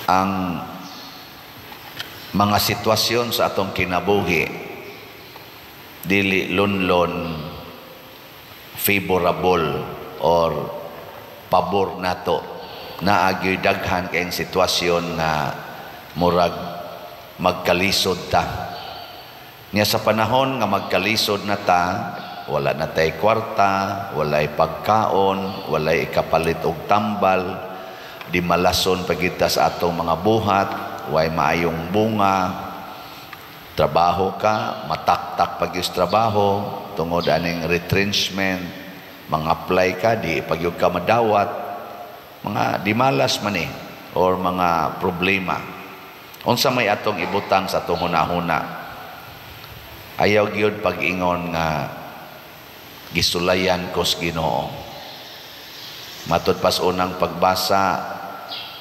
ang mga sitwasyon sa atong kinabuhi dili lunlon favorable or pabor nato. Naagyo'y daghan kayong sitwasyon na murag magkalisod ta. Nya sa panahon nga magkalisod na ta, wala na tay kwarta, walay pagkaon, walay kapalit og tambal, di malason pagita sa atong mga buhat, way maayong bunga, trabaho ka, mataktak pag yung trabaho, tungod aning retrenchment, mang-apply ka, di pag yung ka madawat, mga di malas man or mga problema. Unsa may atong ibutang sa atong hunahuna, ayaw gyud pag-ingon nga gisulayan ko sa Ginoo. Matod pas unang pagbasa,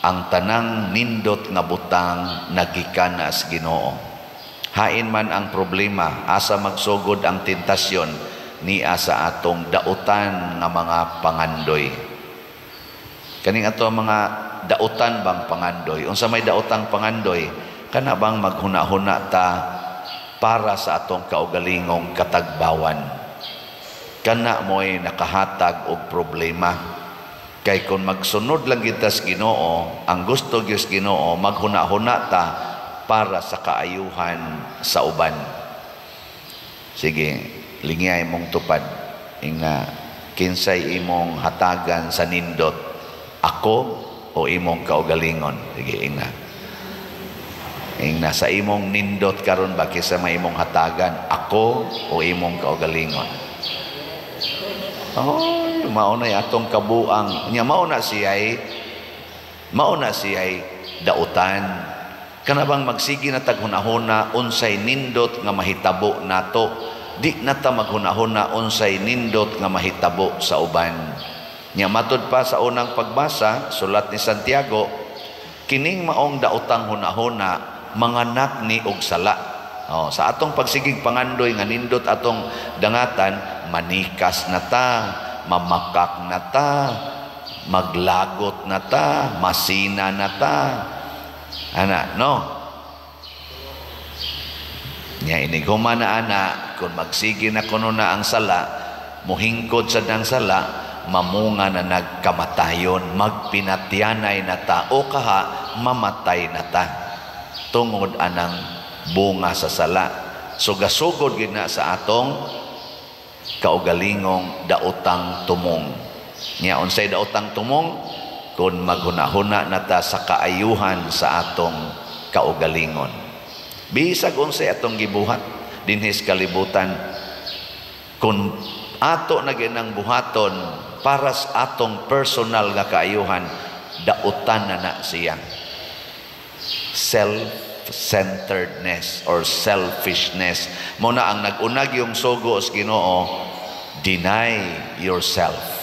ang tanang nindot nga butang nagikan na sa Ginoo. Hain man ang problema, asa magsugod ang tentasyon, niya sa atong dautan nga mga pangandoy. Kaning ato mga dautan bang pangandoy? Unsa may daotang pangandoy? Kana bang maghuna-huna ta para sa atong kaugalingong katagbawan? Kana mo'y nakahatag og problema. Kay kung magsunod lang kita sa Ginoo, ang gusto gyud sa Ginoo, maghuna-huna ta para sa kaayuhan sa uban. Sige, lingay mong tupad. Inga, kinsay imong hatagan sa nindot, ako o imong kaugalingon? Sige, inga. Inga, sa imong nindot karon ba kisa may imong hatagan, ako o imong kaugalingon? Oh, mauna atong kabuang. Nya mauna siya'y dautan. Kana bang magsigi na taghunahuna unsay nindot nga mahitabo nato, di na ta maghunahuna unsay nindot nga mahitabo sa uban. Nya matud pa sa unang pagbasa, sulat ni Santiago, kining maong daotang hunahuna manganak ni og sala. Oh, sa atong pagsigig pangandoy nga nindot atong dangatan, manikas na ta, mamakak na ta, maglagot na ta, masina na ta. Ana, no? Nya ini humana ana, kung magsige na kuno na ang sala, muhingkod sa dang sala, mamunga na nagkamatayon, magpinatyanay na ta, o kaha, mamatay na ta. Tungod anang bunga sa sala. So gasugod gid na sa atong kaugalingong daotang tumong. Nya unsay daotang tumong? Kung maghunahuna na ta sa kaayuhan sa atong kaugalingon. Bisag unsay atong gibuhat dinhis kalibutan, kung ato na ginang buhaton para sa atong personal nga kaayuhan, daotan na siya. Self-centeredness or selfishness. Muna ang nagunag yung sugo sa Ginoo, deny yourself.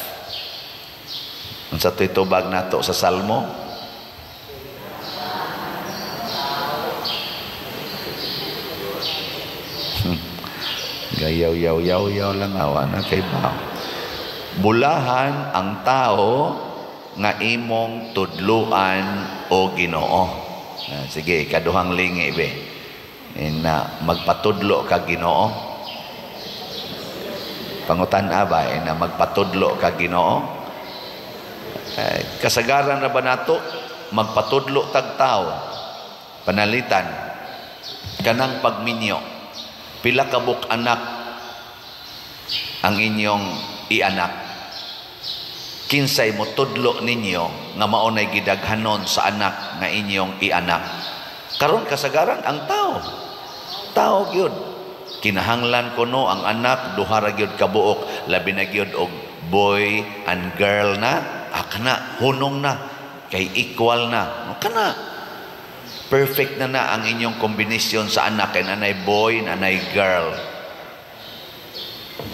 Ang sa tubag nato sa Salmo, gayaw-yaw-yaw lang awa na kay bao. Bulahan ang tao nga imong tudluan o Ginoo. Sige, kaduhang lingi be. Na magpatudlo ka Ginoo. Pangutan ba na magpatudlo ka Ginoo? Kasagaran na ba nato magpatudlo tag tao? Panalitan kanang pagminyo. Pila ka buk anak ang inyong ianak. Kinsay mo tudlo ninyo nga maunay gidaghanon sa anak nga inyong ianak. Karon kasagaran ang tao gyud kinahanglan kuno ang anak duha ra gyud ka buok, labi na gyud og boy and girl na, kana hunong na kay equal na, kana perfect na ang inyong kombinasyon sa anak, kay nanay boy nanay girl.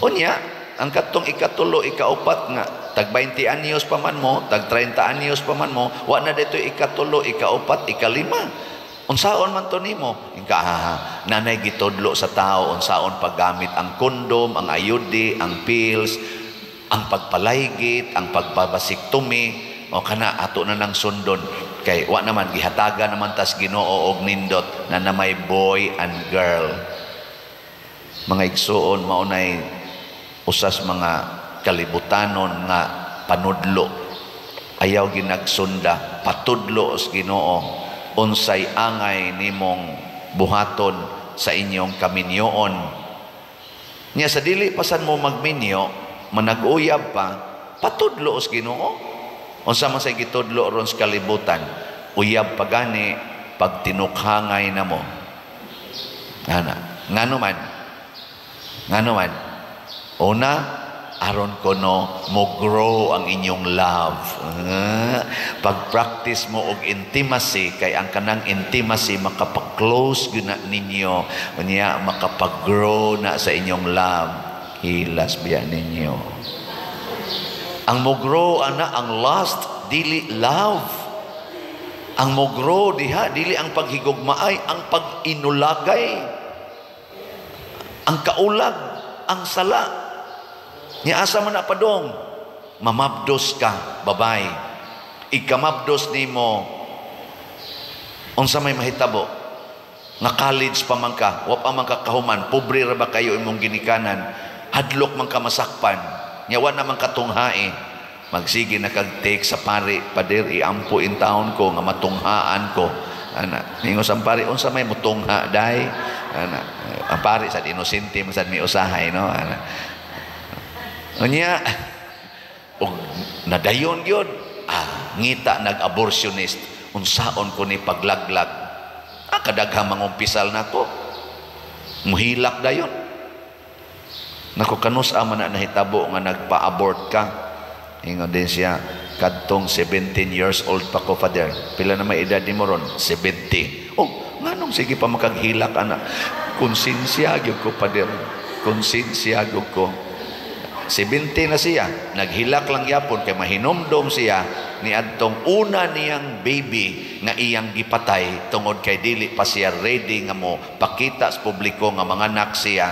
Unya ang katong ikatulo ikaupat nga tag 20 anyos pa man mo, tag 30 anyos pa man mo, wa na dito ikatulo, ikaupat, ikalima. Unsaon man to nimo? Nanay gitudlo sa tao unsaon paggamit ang kondom, ang ayudi, ang pills, ang pagpalaygit, ang pagbabasiktomi, o kana ato na nang sundon. kay wa naman gihataga naman tas Ginoo og nindot na may boy and girl. Mga igsuon maunay usas mga kalibutanon nga panudlo. Ayaw ginagsunda, patudlo os Ginoo unsay angay nimong buhaton sa inyong kaminyoon. Nya sa dili pasan mo magminyo, manag-uyab pa, patudlo os Ginoo. Unsa man say gitudlo ron sa kalibutan, uyab pa gani pag tinukhangay na mo. Ngano man. Una, aron ko no mo grow ang inyong love. Pag-practice mo og intimacy, kay ang kanang intimacy makapag-close gina ninyo, unya makapag-grow na sa inyong love. Hilas biya ninyo. Ang mo grow ana ang lust dili love. Ang mo grow diha dili ang paghigugmaay, ang pag-inulagay, ang kaulag, ang sala. Nya asa man na padong mamabdos ka babay, ikamabdos nimo unsa may mahitabo nga college pa man ka, wa pa man ka kahuman, pobre ra ba kayo imong ginikanan, hadlok man ka masakpan, nya wa naman katunghae, magsige na kag-take sa pari, pader iampo in town ko nga matunghaan ko. Ningo sa pari unsa may mutungha day, ang pari sa inosente man sad mi usahay no. Unya og nadayon gyud, ngita nag-abortionist, unsaon ko ni paglaglag, kadaghang mangumpisal nako, muhilak dayon. Nako kanus man na nahitabo nga nagpa-abort ka. Ingon din siya, kadtong 17 years old pa ko, Father. Pila na may edad ni mo ron? 70. Oh, nganong sige pa makaghilak, anak? Konsensya gyud ko, Father. Konsensya gyud ko. 70 na siya. Naghilak lang yapon kay mahinomdom siya ni adtong una niyang baby nga iyang gipatay tungod kay dili pa siya ready nga mo pakita sa publiko nga manganak siya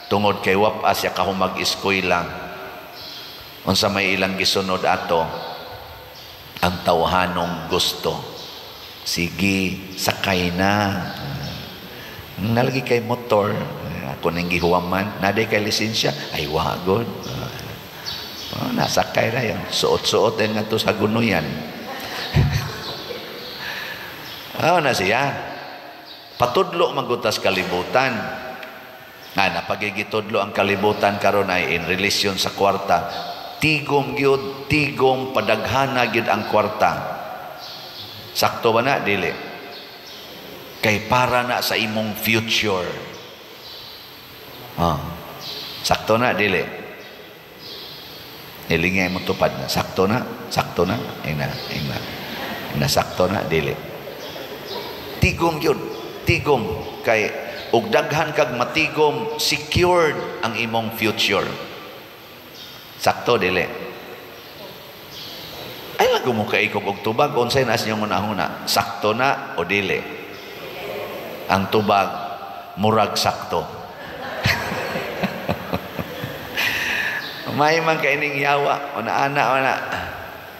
tungod kay wapa siya kahumag eskwela. Unsa may ilang gisunod ato, ang tawhanong gusto. Sige, sakay na. Nalagi kay motor, ako nang gihuwaman, naday kay lisensya, ay wagod. Nasakay na yan. Suot-suot din nga to sa gunuyan. Na siya. Patudlo magutas kalibutan. Napagigitudlo ang kalibutan karon ay in relasyon sa kwarta. Tigom gyud, tigom padaghana gyud ang kwarta. Sakto ba na? Dili. Kay para na sa imong future. Sakto na? Dili. Ilingay mo tupad na. Sakto na? Sakto na? Ina. Sakto na? Dili. Tigom gyud. Tigom. Kay ug daghan kag matigom, secured ang imong future. Sakto, dili. Ay lago mo kaikog og tubag, unsay nas niyong una-una, sakto na o dili? Ang tubag, murag sakto. May man kaining yawa, una-ana.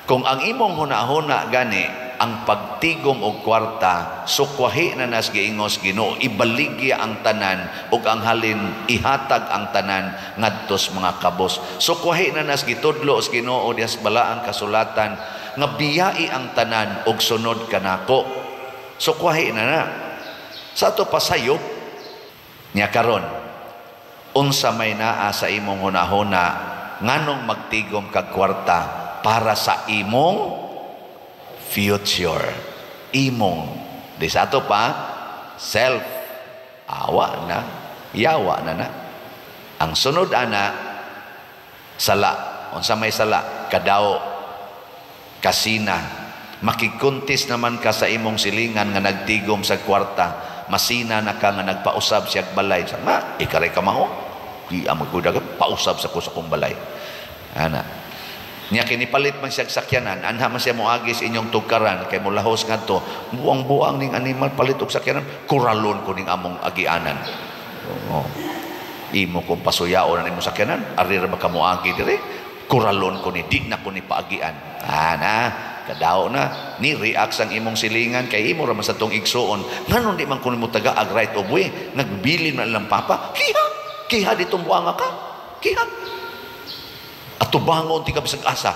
Kung ang imong huna-huna gani, ang pagtigom og kwarta, sukwahi na nas giingos Ginoo, ibaligya ang tanan ug ang halin ihatag ang tanan ngadtos mga kabos. Sukwahi na nas gitudlo os Ginoo dias balaang kasulatan nga biyai ang tanan og sunod kanako. Sukwahi na. Sa ato pasayop nya karon, unsa may naa sa imong hunahuna nganong magtigom kag kwarta para sa imong future. Imong di sa ato pa self, awa na, yawa na. Ang sunod ana sala. Unsa may sala? Kadao, kasina. Makikuntis naman ka sa imong silingan nga nagtigom sa kwarta, masina na ka nga nagpausab siya balay. Nga, ikaray ka maho, di amagkudaga pausab sa kusakong balay. Niya kinipalit man siya sakyanan, anha man siya moagis inyong tugkaran kay mulahos ngadto, buang-buang ning animal palit og sakyanan, kuralon ko ning among agianan. Imo kung pasuyaon ang imong sakyanan, ari ra ba ka moagi dire? Kuralon ko ni, di na ko ni paagian. Kadao na, ni react sang imong silingan, kay imo raman sa tong igsuon. Nganon di man kuno mo taga ag right of way, nagbilin man lang papa, kiha dito buanga ka, kiha. At tubangon ti ka bisag asa.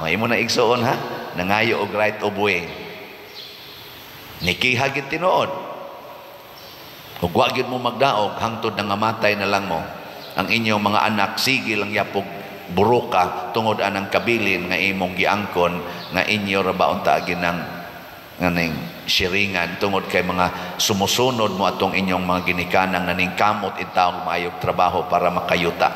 Imo na igsuon ha, nangayo og right of way. Nikiha gid tinuod. Ug wa gid mo magdaog hangtod nangamatay na lang mo. Ang inyong mga anak sige lang yapog buruka tungod anang kabilin nga imong giangkon nga inyo ra baon ta ginang nganing siringan tungod kay mga sumusunod mo atong inyong mga ginikanan naning kamot intawong maayog trabaho para makayuta.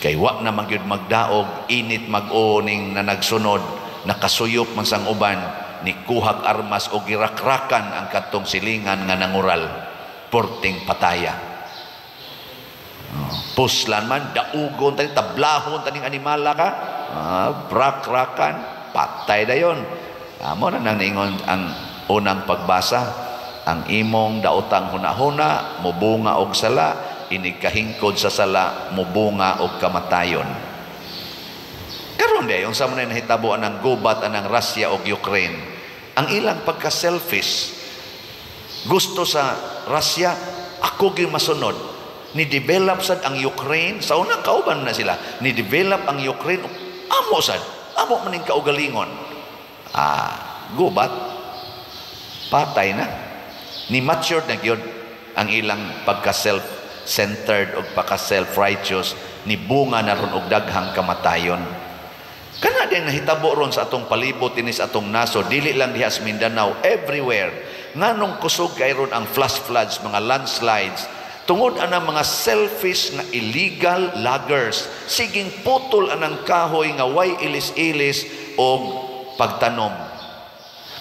Kay wa na magyud magdaog init mag-uning na nagsunod nakasuyop man sang uban ni kuhag armas o girakrakan ang katong silingan nga nangural porting pataya. Puslan man, daugon tani, tablahon taning animala ka, brak-rakan, patay na yun. Amo na nang ningon ang unang pagbasa, ang imong daotang hunahuna, mubunga og sala, inigkahingkod sa sala, mubunga og kamatayon. Karon de, yung sa mga nahitabuan ng gubat anang Russia o Ukraine, ang ilang pagka-selfish, gusto sa Russia, ako gyud masunod. Ni-develop sad ang Ukraine, sa unang kauban na sila, ni-develop ang Ukraine, amo sad, amo maning kaugalingon. Gubat, patay na. Ni-matured na gyud ang ilang pagka-self-centered o pagka-self-righteous, ni bunga na ron og daghang kamatayon. Kana din nahitabo ron sa atong palibot inis atong naso, dili lang diha sa Mindanao, everywhere. Nganong kusog kay ron ang flash floods, mga landslides, tungod anang mga selfish nga illegal loggers, siging putol anang kahoy nga way ilis-ilis o pagtanom.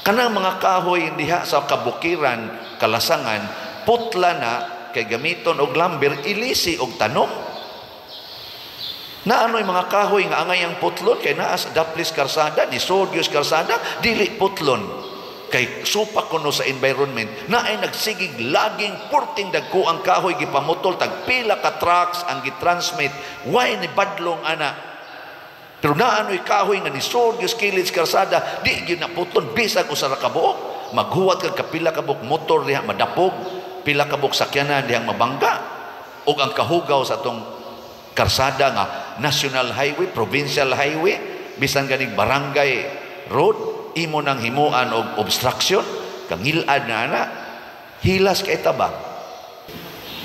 Kanang mga kahoy diha sa kabukiran, kalasangan, putla na kay gamiton og lumber, ilisi og tanom. Na ano'y mga kahoy nga angay ang putlon kay naa sa Daplis Karsada, ni Sorgios Karsada, dili putlon. Kay supak kuno sa environment na ay nagsigig laging purting dagko ang kahoy gipamutol tagpila ka trucks ang gitransmit way ni badlong ana. Pero naano'y kahoy nga ni Sorgios Kilits Karsada di gyud naputon bisag usa ra ka buok, maghuwat kag kapila ka buok motor diha madapog, pila ka buok sakyanan dihang mabangga, ug ang kahugaw sa atong karsada nga national highway, provincial highway, bisan ganing barangay road, imo nang himuan og obstruction, kangilad na ana, hilas kay tabang.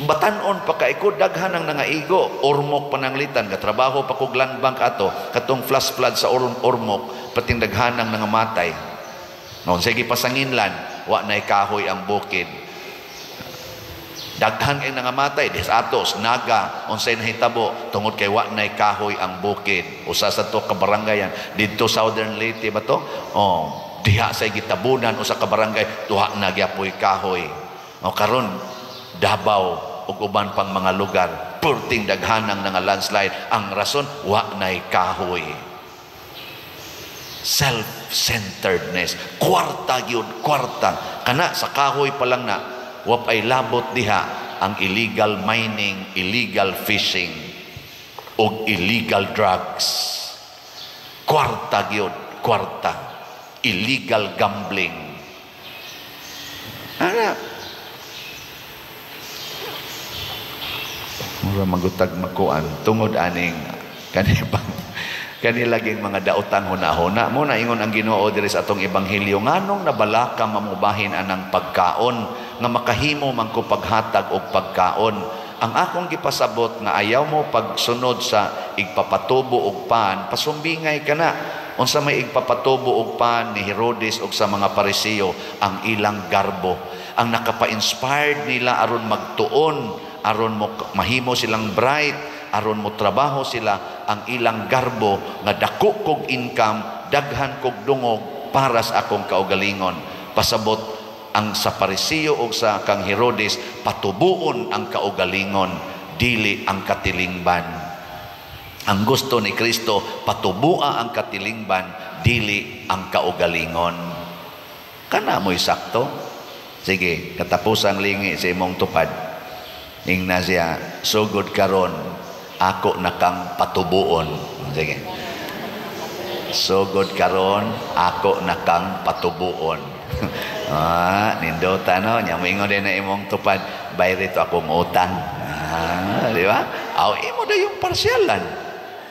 Batanon pa kaikod daghan ang nangaigo, ormok pananglitan, katrabaho pa kog land bank ato, katong flash flood sa ormok, pating daghan ang nangamatay. Noon sige pasanginlan, wa nay kahoy ang bukid. Daghan kay nangamatay des atos naga unsay nahitabo tungod kay wa nay kahoy ang bukid. Usa sa to ka barangayan didto Southern Leyte ba to? Diha say gitabunan usa ka barangay tuha na gyapoy kahoy. Karon Davao ug uban pang mga lugar purting daghanang nga landslide. Ang rason wa nay kahoy. Self-centeredness, kwarta gyud, kwarta. Kana sa kahoy pa lang na wapay labot diha ang illegal mining, illegal fishing, o illegal drugs. Kwarta gyud, kwarta. Illegal gambling. Ana. Mura magutag makuan tungod aning kanilaging mga daotang hunahuna mo na ingon ang Ginoo diri sa atong ebanghelyo nganong nabalaka mamubahin anang pagkaon nga makahimo man ko paghatag og pagkaon. Ang akong gipasabot nga ayaw mo pagsunod sa igpapatubo og pan, pasumbingay kana. Unsa may igpapatubo og pan ni Herodes og sa mga Pariseo ang ilang garbo. Ang nakapa-inspired nila aron magtuon, aron mo mahimo silang bright, aron mo trabaho sila ang ilang garbo nga dako kog income, daghan kog dungog para sa akong kaugalingon. Pasabot ang sa Pariseo o sa kang Herodes, patubuon ang kaugalingon, dili ang katilingban. Ang gusto ni Kristo, patubua ang katilingban, dili ang kaugalingon. Kana mo'y sakto? Sige, katapusang lingi sa imong tupad. Ingna siya, sugod karon, ako na kang patubuon. Sige. Sugod karon ako na kang patubuon. Nindota no, nya moingon din na imong tupad, bayri to akong utang. Di ba? Imo da yung parsyalan.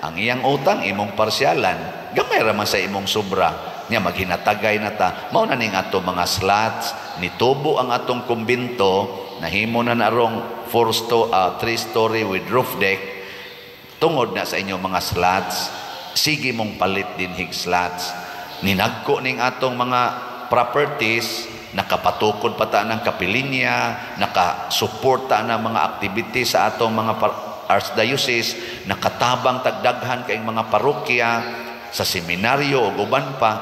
Ang iyang utang imong parsyalan. Gamay ra man sa imong sobra. Nya maghinatagay na ta. Mao na ning ato mga slots, nitubo ang atong kumbinto, nahimo na narong 3-story with roof deck. Tungod na sa inyong mga slots, sige mong palit din hig slots. Ninagko ning atong mga properties, nakapatukod pa ta ng kapilinya, nakasuporta ng mga activities sa atong mga archdiocese, nakatabang tagdaghan kay mga parokya, sa seminaryo o uban pa,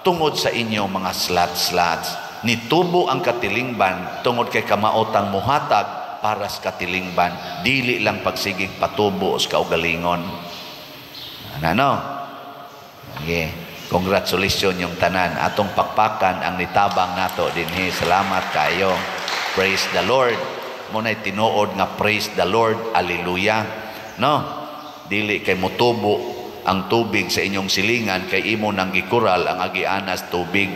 tungod sa inyong mga slots. Nitubo ang katilingban tungod kay kamaotang muhatag para sa katilingban, dili lang pagsigig patubo sa kaugalingon. Ano? Okay. Congratulations yung tanan. Atong pakpakan ang nitabang nato dinhi. Salamat kayo. Praise the Lord. Muna'y tinuod nga praise the Lord. Hallelujah. No? Dili kay mutubo ang tubig sa inyong silingan kay imo nang gikural ang agianas tubig.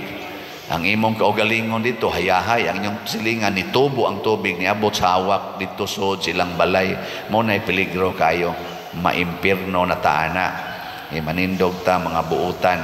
Ang imong kaugalingon dito hayahay ang inyong silingan nitubo ang tubig niabot sa hawak dito sud silang balay. Muna'y peligro kayo. Maimpirno na taana. Manindog ta mga buutan.